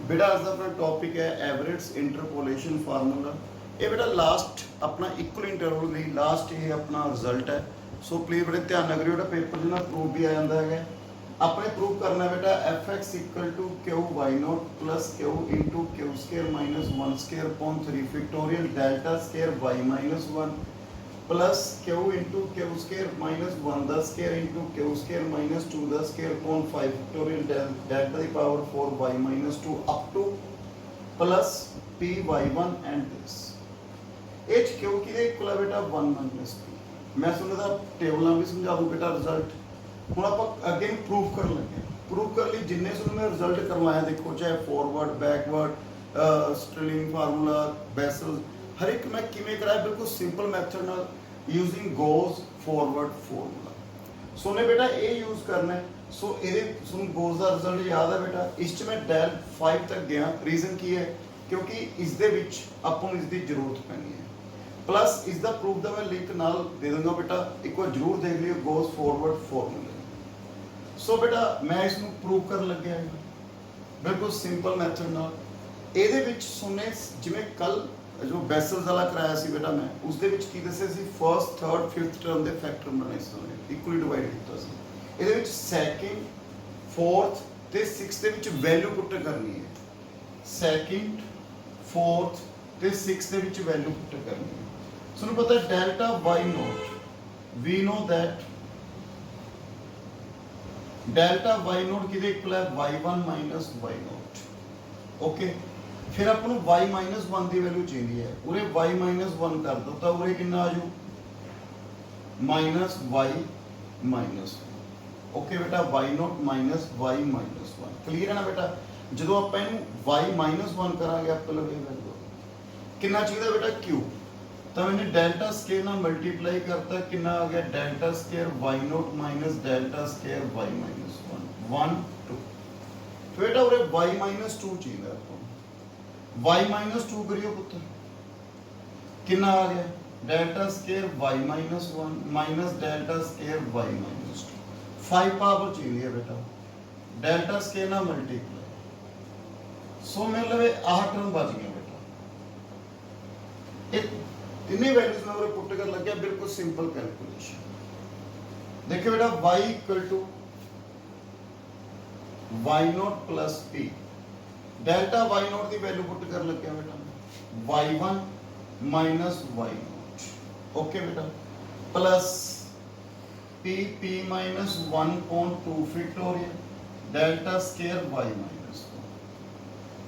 बेटा आज का अपना टॉपिक है एवरेज इंटरपोलेशन फार्मूला। ये बेटा लास्ट अपना इक्वल इंटरवल नहीं लास्ट ये अपना रिजल्ट है। सो प्लीज बड़े ध्यान ना करियो पेपर जो ना प्रूफ भी आ जाता है। अपने प्रूफ करना बेटा F X equal to Q Y naught plus Q into Q square minus one square upon 3 factorial delta square Y minus one plus Q into Q square minus one the square into Q square minus two the square upon 5 factorial delta the power 4 Y minus two up to plus P Y one and this H Q की equal है बेटा 1 minus P. मैं सुनता table भी समझा दूँ बेटा result ਹੁਣ ਆਪਾਂ ਅੱਗੇ ਪ੍ਰੂਫ ਕਰਨ ਲੱਗੇ। ਪ੍ਰੂਫ ਕਰਨ ਲਈ ਜਿੰਨੇ ਤੁਹਾਨੂੰ ਮੈਂ ਰਿਜ਼ਲਟ ਕਰਵਾਇਆ ਦੇਖੋ ਚਾਹੇ ਫਾਰਵਰਡ ਬੈਕਵਰਡ ਸਟ੍ਰਿਲਿੰਗ ਫਾਰਮੂਲਾ ਬੈਸਲ ਹਰ ਇੱਕ ਮੈਂ ਕਿਵੇਂ ਕਰਾਇਆ ਬਿਲਕੁਲ ਸਿੰਪਲ ਮੈਥਡ ਨਾਲ ਯੂਜ਼ਿੰਗ ਗੋਜ਼ ਫਾਰਵਰਡ ਫਾਰਮੂਲਾ। ਸੋ ਨੇ ਬੇਟਾ ਇਹ ਯੂਜ਼ ਕਰਨਾ ਹੈ। ਸੋ ਇਹਦੇ ਤੁਹਾਨੂੰ ਗੋਜ਼ ਦਾ ਰਿਜ਼ਲਟ ਯਾਦ ਹੈ ਬੇਟਾ ਇਸ 'ਚ ਮੈਂ ਡੈਲ 5 ਤੱਕ ਗਿਆ। ਰੀਜ਼ਨ ਕੀ ਹੈ ਕਿਉਂਕਿ ਇਸ ਦੇ ਵਿੱਚ ਆਪਾਂ ਨੂੰ ਇਸ ਦੀ ਜ਼ਰੂਰਤ ਪੈਣੀ ਹੈ। प्लस इसका प्रूफ का मैं लिंक नाल दे दूंगा बेटा एक बार जरूर देख लियो गोज फॉरवर्ड फॉर्मूले। सो बेटा मैं इसको प्रूव कर लगे बिल्कुल सिंपल मैथड नाल ਇਹਦੇ ਵਿੱਚ ਸੁਣੇ ਜਿਵੇਂ ਕੱਲ ਜੋ ਬੈਸਲਸ ਵਾਲਾ ਕਰਾਇਆ ਸੀ ਬੇਟਾ ਮੈਂ ਉਸ ਦੇ ਵਿੱਚ ਕੀ ਦੱਸਿਆ ਸੀ ਫਰਸਟ ਥਰਡ ਫਿਫਥ ਟਰਮ ਦੇ ਫੈਕਟਰ ਬਣੇ ਸੀ ਇਕੁਅਲੀ ਡਿਵਾਈਡ ਕੀਤਾ ਸੀ। ਇਹਦੇ ਵਿੱਚ ਸੈਕਿੰਡ ਫੋਰਥ ਤੇ 6th ਦੇ ਵਿੱਚ ਵੈਲਿਊ ਪੁੱਟ ਕਰਨੀ ਹੈ। ਸੈਕਿੰਡ ਫੋਰਥ ਤੇ 6th ਦੇ ਵਿੱਚ ਵੈਲਿਊ ਪੁੱਟ ਕਰਨੀ ਹੈ। ਤੁਹਾਨੂੰ ਪਤਾ ਹੈ delta Y naught we know that delta Y naught ਕਿਹਦੇ ਇਕੁਅਲ ਹੈ y1 minus y note. Okay ਫਿਰ ਆਪਾਂ ਨੂੰ y ਮਾਈਨਸ 1 ਦੀ ਵੈਲਿਊ ਚਾਹੀਦੀ ਹੈ। ਉਰੇ y ਮਾਈਨਸ 1 ਕਰ ਦੋ ਤਾਂ ਉਰੇ ਕਿੰਨਾ ਆ ਜੂ ਮਾਈਨਸ y ਮਾਈਨਸ। ਓਕੇ ਬੇਟਾ y note minus y minus 1 clear ਹੈ ਨਾ ਬੇਟਾ। ਜਦੋਂ ਆਪਾਂ ਇਹਨੂੰ y ਮਾਈਨਸ 1 ਕਰਾਂਗੇ ਆਪਾਂ ਲਵੇ ਵੈਲਿਊ ਕਿੰਨਾ ਚਾਹੀਦਾ ਬੇਟਾ q तो मैंने डेल्टा स्केयर ना मल्टीप्लाई करता कितना आ गया delta square Y naught minus delta square Y minus 1 2 तो बेटा उरे वाई माइनस 2 चाहिए आपको वाई माइनस 2 करियो पुत्र कितना आ गया delta square Y minus 1 minus delta square Y minus 2 5 power चाहिए बेटा डेल्टा स्केयर ना मल्टीप्लाई। सो मतलब 8 टर्म बच गया बेटा। एक इन्हीं वैल्यूज में पुट कर लग गया बिल्कुल सिंपल कैलकुलेशन। देखिए बेटा y equal to y naught plus p delta y naught की वैल्यू पुट कर लग गया बेटा y1 minus y naught. Okay बेटा plus p p minus 1/2 factorial delta square y minus 1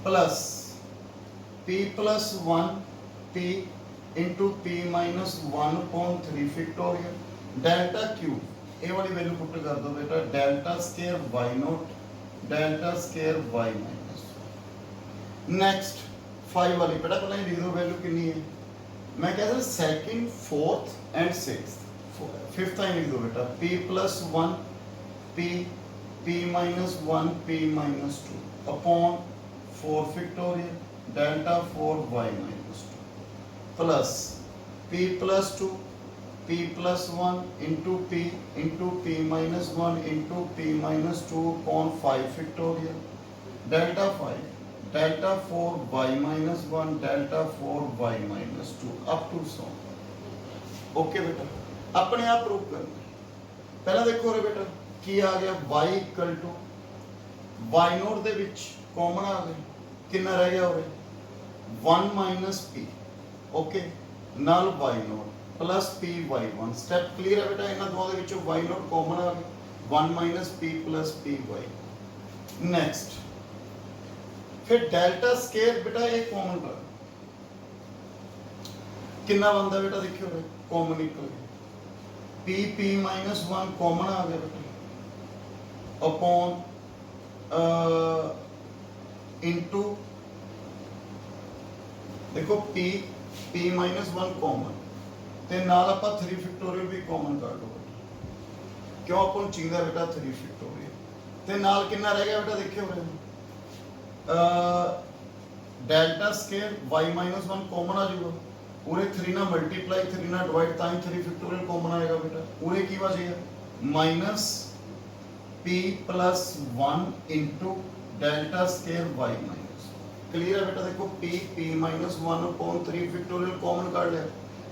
plus p plus 1 p into p minus 1/3 factorial delta cube ए वाली value put कर दो बेटा delta square Y naught delta square Y minus. Next 5 वाली बेटा पहले लिख दो वैल्यू कितनी है मैं कहता हूँ second fourth and sixth fifth time लिख दो बेटा p plus 1 p p minus 1 p minus 2 upon 4 factorial delta 4 y minus 2 plus p plus 2 p plus 1 into p minus 1 into p minus 2 upon 5 factorial delta 5 delta 4 y minus 1 delta 4 y minus 2 up to so. Okay बेटा अपने आप prove करना पहला देखो रे बेटा की आ गया y equal to y naught दे विच कॉमन आ गया कितना रह गया रे 1 माइनस p ओके नाल y naught plus p y1 step clear है बेटा इन्हां दोवां दे विचों y नोट कॉमन आ गया 1 minus p plus p y। Next फिर डेल्टा स्केयर बेटा ये कॉमन कर कितना बनता बेटा देखियो रे कॉमन निकल गया p p माइनस 1 कॉमन आ गया बेटा अपॉन इनटू देखो p p माइनस 1 कॉमन ते नाल आपां 3 फैक्टोरियल भी कॉमन कर दो क्यों अपन चाहिए बेटा 3 फैक्टोरियल ते नाल कितना रह गया बेटा देखियो delta square y minus 1 common आ जाएगा पूरे 3 ना मल्टीप्लाई 3 ना डिवाइड ताई 3 फैक्टोरियल कॉमन आएगा बेटा पूरे की बचेगा minus p plus 1 into delta square y minus clear है बेटा। देखो p p minus 1 upon 3 factorial common काट लिया,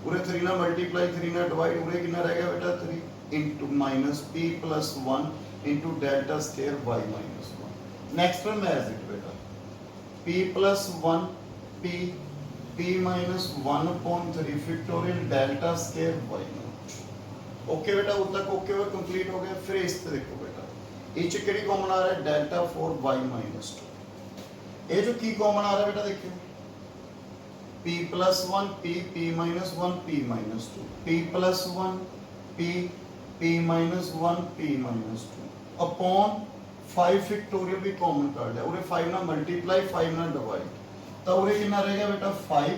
उरे 3 ना मल्टीप्लाई 3 ना डिवाइड, उरे कितना रह गया बेटा 3 into minus p plus 1 into delta square y minus 1। Next one as it बेटा p plus 1 p p minus 1 upon 3 factorial delta square y naught. Okay बेटा, उतना तक ओके हुआ, कंप्लीट हो गया। फिर इस पे देखो बेटा, इच केड़ी कॉमन आ रहा है डेल्टा 4 y माइनस 2। ये जो की कॉमन आ रहा है बेटा देखियो p plus 1 p p minus 1 p minus 2 p plus 1 p p minus 1 p minus 2 upon 5 factorial भी कॉमन कर लिया, उरे 5 ना मल्टीप्लाई 5 ना डिवाइड, तो उरे कितना रहेगा बेटा 5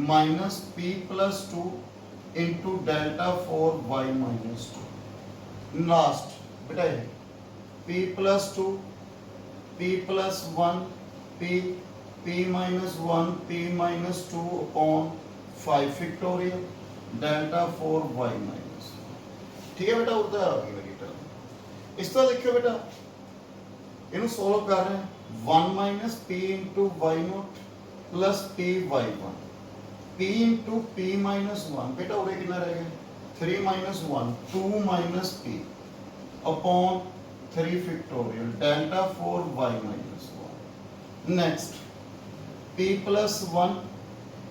minus p plus 2 into delta 4 y minus 2। Last बेटा ये p plus 2 p plus 1 p minus 1 p minus 2 upon 5 factorial delta 4 y minus. ठीक है बेटा, उधर आ गई मेरी टर्म। इस तरह देखियो बेटा, इन्हें सॉल्व कर रहे हैं 1 minus p into Y naught plus p y1 p into p minus 1 बेटा उरे कितना रहेगा 3 minus 1 2 minus p upon 3 factorial delta 4 y minus 1। Next p plus 1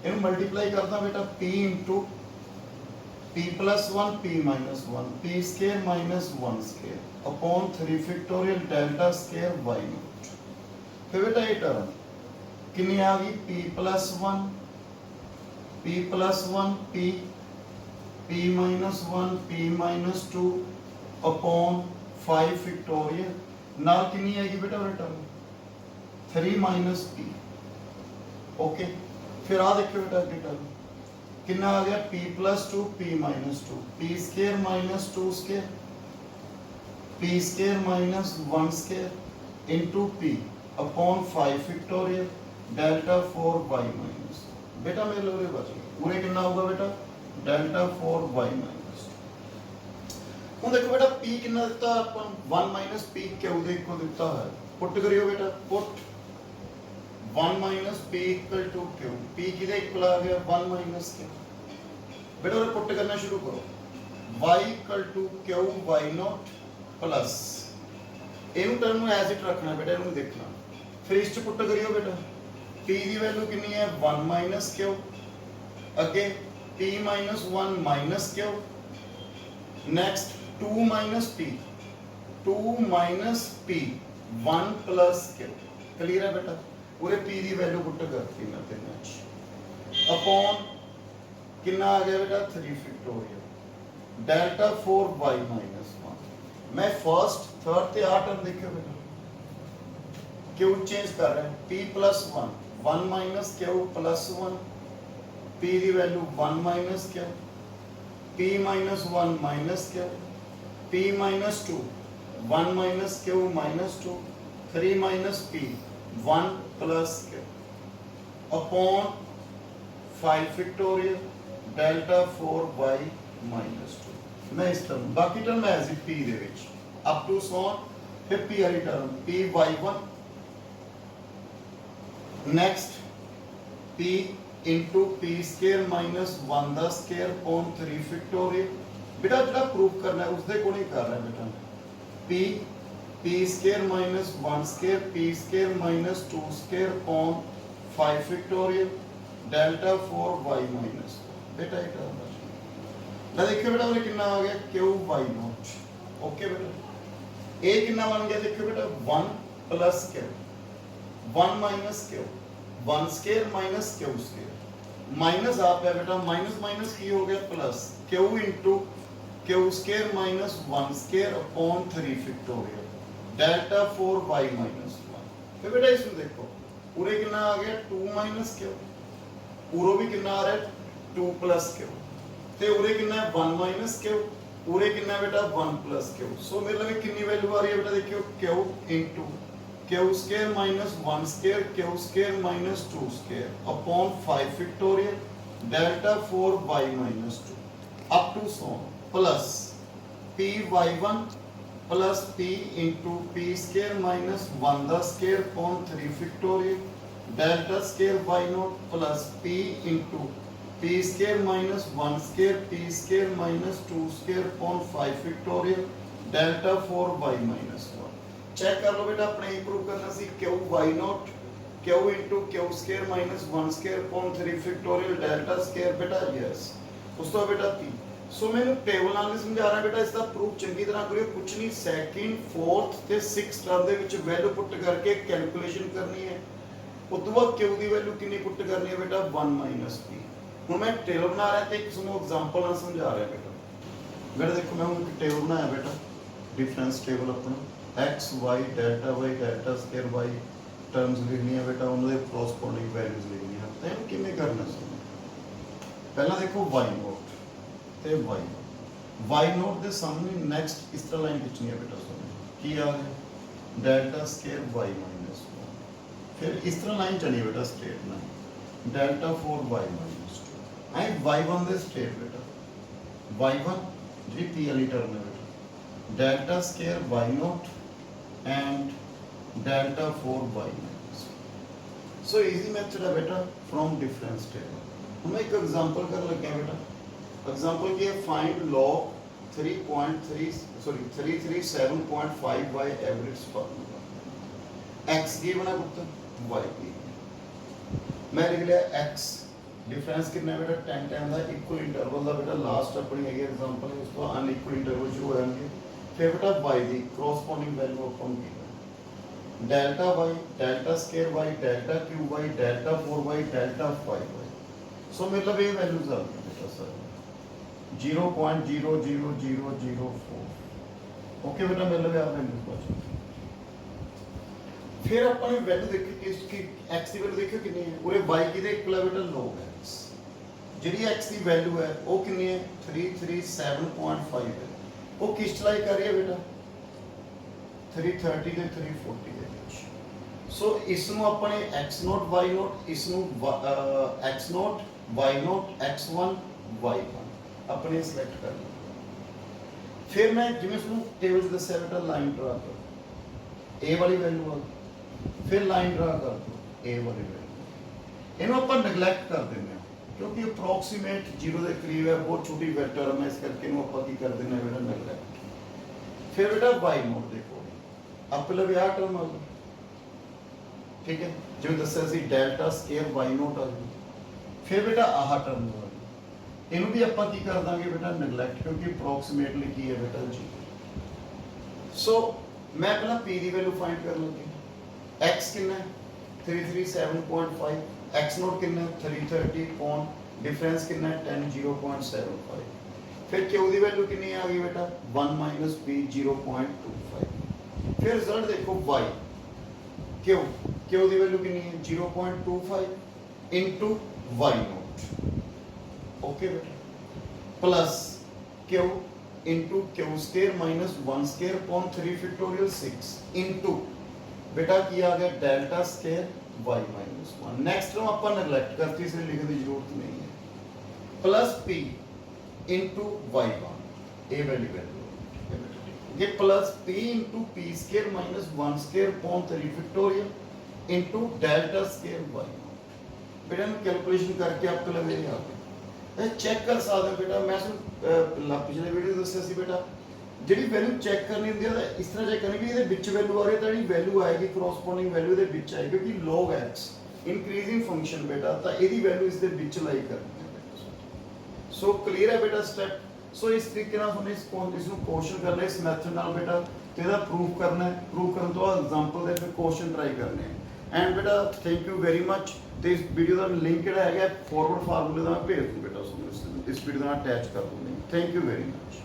इन मल्टीप्लाई करता बेटा p into p plus 1 p minus 1 p square minus 1 square upon 3 factorial delta square y naught. फिर बेटा ये टर्म कितनी आ गई p plus 1 p minus 1 p minus 2 upon 5 factorial नाल कितनी आएगी बेटा रिटर्न 3 माइनस p। ओके, फिर आ देखियो बेटा रिटर्न कितना आ गया p plus 2 p minus 2 p square minus 2 square p square minus 1 square into p upon 5 factorial delta 4 y minus. बेटा मेरे लोग बच गए, पूरे कितना होगा बेटा डेल्टा 4 y माइनस। ਹੁਣ देखो बेटा p कितना ਦਿੱਤਾ ਆਪਾਂ 1 माइनस p क्यों ਦੇ ਇੱਕੋ ਦਿੱਤਾ ਹੈ, ਪੁੱਟ ਕਰਿਓ बेटा put 1 minus p equal to q, p किधर इक्वल आ गया 1 माइनस q। बेटा और पुट करना शुरू करो y equal to q y naught plus ਇਹਨੂੰ ਟਰਮ ਨੂੰ ਐਜ਼ ਇਟ ਰੱਖਣਾ बेटा, ਇਹਨੂੰ देखना। फिर इस पुट करियो बेटा p ਦੀ ਵੈਲਿਊ ਕਿੰਨੀ ਹੈ 1 माइनस q, अगे p minus 1 minus q, next 2 minus p 1 plus q। Clear है बेटा, पूरे p ਦੀ वैल्यू पुट करती मैं ते मैच अपॉन कितना आ गया बेटा 3 फैक्टोरियल डेल्टा 4 y माइनस 1। मैं फर्स्ट थर्ड ते आ टर्म देखियो बेटा q चेंज कर रहे हैं p plus 1 minus q plus 1 p की value 1 minus q p minus 1 minus q p minus 2 1 minus q minus 2 3 minus p 1 plus q upon 5 factorial delta 4 y minus 2। मैं इस term बाकी term as it p ਦੇ ਵਿੱਚ up to sworn फिर p वाली term p y1 next p into p square minus 1 ਦਾ square upon 3 factorial. बेटा ਜਿਹੜਾ प्रूफ करना है उसके को नहीं कर रहा है बेटा p square minus 1 square p square minus 2 square upon 5 factorial delta 4 y minus. बेटा ये टर्म ना देखियो बेटा और कितना आ गया q y नॉट। ओके बेटा a कितना बन गया देखियो बेटा 1 plus q 1 minus q 1 square minus q square minus आप है बेटा माइनस माइनस की हो गया plus q into q square minus 1 square upon 3 factorial delta 4 y minus 1। फिर बेटा इसमें देखो पूरे कितना आ गया 2 माइनस q, पूरा भी कितना आ रहा है 2 प्लस q, ते उरे कितना है 1 माइनस q, पूरे कितना है बेटा 1 प्लस q। सो मेरे लिए कितनी वैल्यू आ रही है बेटा देखियो q into q square minus 1 square q square minus 2 square upon 5 factorial delta 4 y minus 2 up to so plus p y1 plus p into p square minus 1 ਦਾ square upon 3 factorial delta square Y naught plus P into P square minus 1 square P square minus 2 square upon 5 factorial delta 4 Y minus 1। Check कर लो बेटा, अपने ही prove करना C Q Y naught Q into Q square minus 1 square upon 3 factorial delta square बेटा yes. उस तो बेटा पी सो मैं टेबल नाल नहीं समझा रहा बेटा, इसका प्रूफ चंगी तरह करियो, कुछ नहीं सेकंड फोर्थ ते six term they which value put करके कैलकुलेशन करनी है। उस तो बाद क्यू दी वैल्यू कितनी पुट करनी है बेटा 1 माइनस पी। हुण मैं टेबल बना रहा ते एक समूह एग्जांपल नाल समझा रहा बेटा। बेटा देखो मैं हुण टेबल बनाया बेटा, डिफरेंस टेबल अपना x y delta square y terms लिखनी है बेटा, उन्होंने कॉरस्पॉन्डिंग वैल्यूज लिखनी है। तो ये किवें करना सी, पहला देखो y नॉट ते y नॉट दे सामने नेक्स्ट इस तरह लाइन खिंचनी है बेटा, सुनो की आ गया डेल्टा स्क्वायर y माइनस 1, फिर इस तरह लाइन चली बेटा straight line delta 4 y minus 2 आई y1 दे स्ट्रेट बेटा y1 जी p वाली टर्म है बेटा delta square y not and delta 4 y minus 2। So easy method है बेटा फ्रॉम डिफरेंस टेबल। हम एक एग्जांपल कर लगे हैं बेटा, एग्जांपल की है find log 337.5 by average formula. x given है पुत्र y गिवन, मैं लिख लिया x डिफरेंस कितना है बेटा 10 10 दा इक्वल इंटरवल दा बेटा लास्ट अपनी है एग्जांपल है, उसको अनइक्वल इंटरवल शुरू होंगे। फिर बेटा y दी कॉरस्पॉन्डिंग वैल्यू अपन given delta y delta square y delta cube y delta 4y delta 5y। So मतलब ये वैल्यूज आ गई बेटा सर 0.00004। ओके बेटा मतलब आप वैल्यू पहुंच। फिर अपन वैल्यू देखी कि इसकी x की वैल्यू देखियो कितनी है, पूरे y की दे इक्वल बेटा log x ਜਿਹੜੀ x ਦੀ ਵੈल्यੂ ਹੈ ਉਹ ਕਿੰਨੀ ਹੈ 337.5 ਹੈ, ਉਹ ਕਿਸ ਚਲਾਈ ਕਰ ਰਹੀ ਹੈ ਬੇਟਾ 330 ਤੇ 340 ਦੇ ਵਿੱਚ। ਸੋ ਇਸ ਨੂੰ ਆਪਣੇ x0 y0 ਇਸ ਨੂੰ x0 y0 x1 y1 अपने सिलेक्ट कर लो। फिर मैं जिवें उसਨੂੰ ਟੇਬਲ 'ਚ ਦੱਸਿਆ बेटा लाइन ड्रा करो a वाली वैल्यू आ, फिर लाइन ड्रा कर दो a वाली वैल्यू, ਇਹਨੂੰ ਆਪਾਂ ਨੈਗਲੈਕਟ ਕਰ ਦਿੰਦੇ ਹਾਂ क्योंकि अप्रोक्सीमेट 0 ਦੇ ਕਰੀਬ है, बहुत छोटी टर्म है, इस करके ਇਹਨੂੰ ਆਪਾਂ ਕੀ ਕਰ ਦਿੰਦੇ ਹਾਂ बेटा ਨੈਗਲੈਕਟ। फिर बेटा y0 देखो आप लवे आ टर्म आ गई, ठीक है जिवें ਦੱਸਿਆ ਸੀ डेल्टा स्क्वायर y0 आ गई। फिर बेटा आह टर्म आ गई, ਇਹਨੂੰ ਵੀ ਆਪਾਂ ਕੀ ਕਰ ਦਾਂਗੇ ਬੇਟਾ ਨੈਗਲੈਕਟ क्योंकि ਅਪਰੋਕਸੀਮੇਟਲੀ ਕੀ ਹੈ ਬੇਟਾ ਜੀ। ਸੋ ਮੈਂ ਪਹਿਲਾਂ p ਦੀ ਵੈਲਿਊ ਫਾਈਂਡ ਕਰ ਲਵਾਂਗੀ, x ਕਿੰਨਾ ਹੈ 337.5 x0 ਕਿੰਨਾ ਹੈ 330 ਪੌਨ डिफरेंस कितना है 10 0.75। फिर q ਦੀ ਵੈਲਿਊ ਕਿੰਨੀ ਆ ਗਈ ਬੇਟਾ 1 - p 0.25। फिर रिजल्ट देखो y q ਦੀ ਵੈਲਿਊ ਕਿੰਨੀ ਹੈ 0.25 इनटू y0 ओके बेटा plus q into q square minus 1 square upon 3 factorial 6 into बेटा की आ गया delta square y minus 1। Next term अपन नेगलेक्ट करती, इसलिए लिखने की जरूरत नहीं है, प्लस p इंटू y1 ए वैल्यू ये plus p into p square minus 1 square upon 3 factorial into delta square y0। बेटा कैलकुलेशन करके आपको लगे आ गया चेक कर सकते हैं बेटा। मैं पिछले वीडियो दस्या सी बेटा जी वैल्यू चेक करनी होंगी इस तरह चेक करनी कि ये वैल्यू आ रही है तो वैल्यू आएगी करॉस्पोंडिंग वैल्यू आएगी, क्योंकि log x इंक्रीजिंग फंक्शन बेटा तो यही वैल्यू इस लाई करनी है बेटा। सो क्लीयर है बेटा स्टेप। सो इस तरीके इसको क्वेश्चन करना इस मैथड नाल बेटा तो यदा प्रूफ करना है, प्रूफ करने तो एग्जांपल दे फिर क्वेश्चन ट्राई करने हैं। एंड बेटा थैंक यू वेरी मच। तो इस वीडियो का लिंक जोड़ा है फॉरवर्ड फार्मूले का मैं भेज दूँ बेटा, इस वीडियो का अटैच कर दूँगी। Thank you very much.